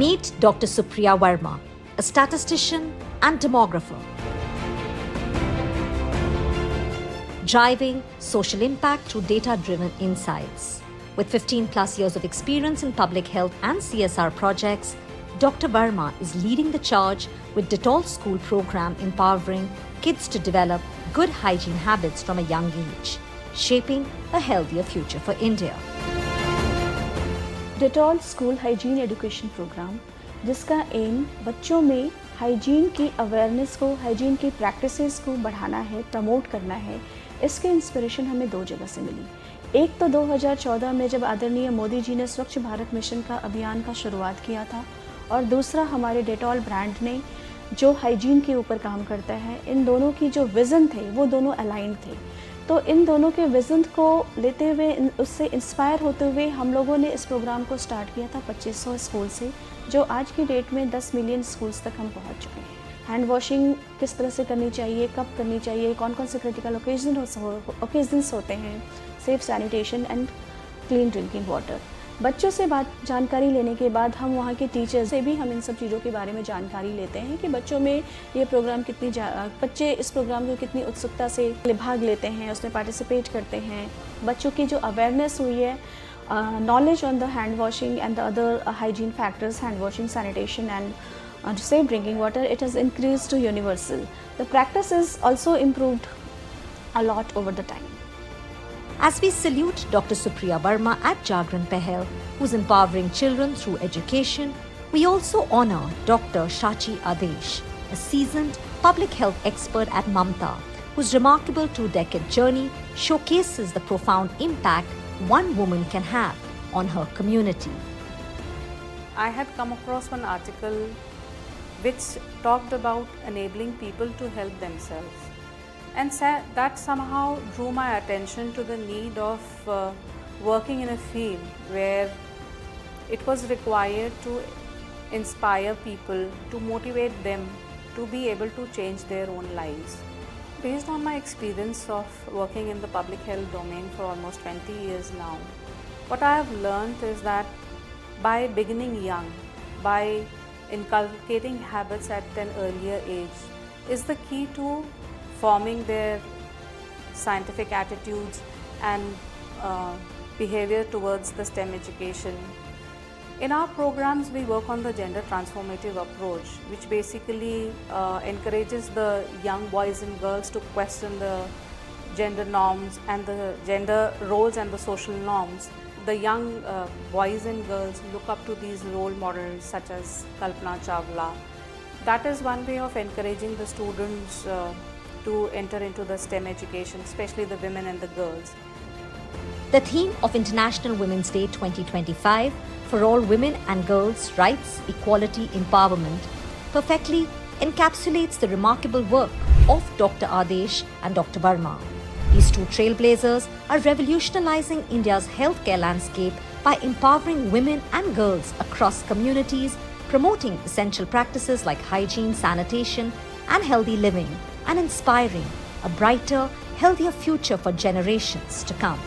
Meet Dr. Supriya Verma, a statistician and demographer. Driving social impact through data-driven insights. With 15 plus years of experience in public health and CSR projects, Dr. Verma is leading the charge with Dettol School program empowering kids to develop good hygiene habits from a young age, shaping a healthier future for India. Dettol school hygiene education programme, जिसका aim बच्चों में hygiene की awareness को, hygiene की practices को बढ़ाना है, promote करना है। इसके इंस्पिरेशन हमें दो जगह से मिली। एक तो 2014 में जब आदरणीय मोदी जी ने स्वच्छ भारत मिशन का अभियान का शुरुआत किया था, और दूसरा हमारे डेटॉल ब्रांड ने जो हाइजीन के ऊपर काम करता है। इन दोनों की जो विज़न थे वो दोनों अलाइंड थे। तो इन दोनों के विज़न को लेते हुए, उससे इंस्पायर होते हुए हम लोगों ने इस प्रोग्राम को स्टार्ट किया था 2500 स्कूल से, जो आज की डेट में 10 मिलियन स्कूल्स तक हम पहुंच चुके हैं। हैंड वॉशिंग किस तरह से करनी चाहिए, कब करनी चाहिए, कौन कौन से क्रिटिकल ओकेजन्स होते हैं, safe sanitation and clean drinking water. बच्चों से जानकारी लेने के बाद हम वहाँ के टीचर्स से भी हम इन सब चीज़ों के बारे में जानकारी लेते हैं कि बच्चों में ये प्रोग्राम बच्चे इस प्रोग्राम को कितनी उत्सुकता से भाग लेते हैं, उसमें पार्टिसिपेट करते हैं। बच्चों की जो अवेयरनेस हुई है, knowledge on the hand washing and the other hygiene factors, hand washing, sanitation and safe drinking water, it has increased to universal. The practice is also improved a lot over the time. As we salute Dr. Supriya Verma at Jagran Pahel, who's empowering children through education, we also honor Dr. Shachi Adesh, a seasoned public health expert at Mamta, whose remarkable 2-decade journey showcases the profound impact one woman can have on her community. I had come across one article which talked about enabling people to help themselves, and that somehow drew my attention to the need of working in a field where it was required to inspire people, to motivate them to be able to change their own lives. Based on my experience of working in the public health domain for almost 20 years now, what I have learned is that by beginning young, by inculcating habits at an earlier age, is the key to forming their scientific attitudes and behavior towards the STEM education. In our programs, we work on the gender transformative approach, which basically encourages the young boys and girls to question the gender norms and the gender roles and the social norms. The young boys and girls look up to these role models such as Kalpana Chawla. That is one way of encouraging the students to enter into the STEM education, especially the women and the girls. The theme of International Women's Day 2025, for all women and girls' rights, equality, empowerment, perfectly encapsulates the remarkable work of Dr. Adesh and Dr. Verma. These two trailblazers are revolutionizing India's healthcare landscape by empowering women and girls across communities, promoting essential practices like hygiene, sanitation, and healthy living, and inspiring a brighter, healthier future for generations to come.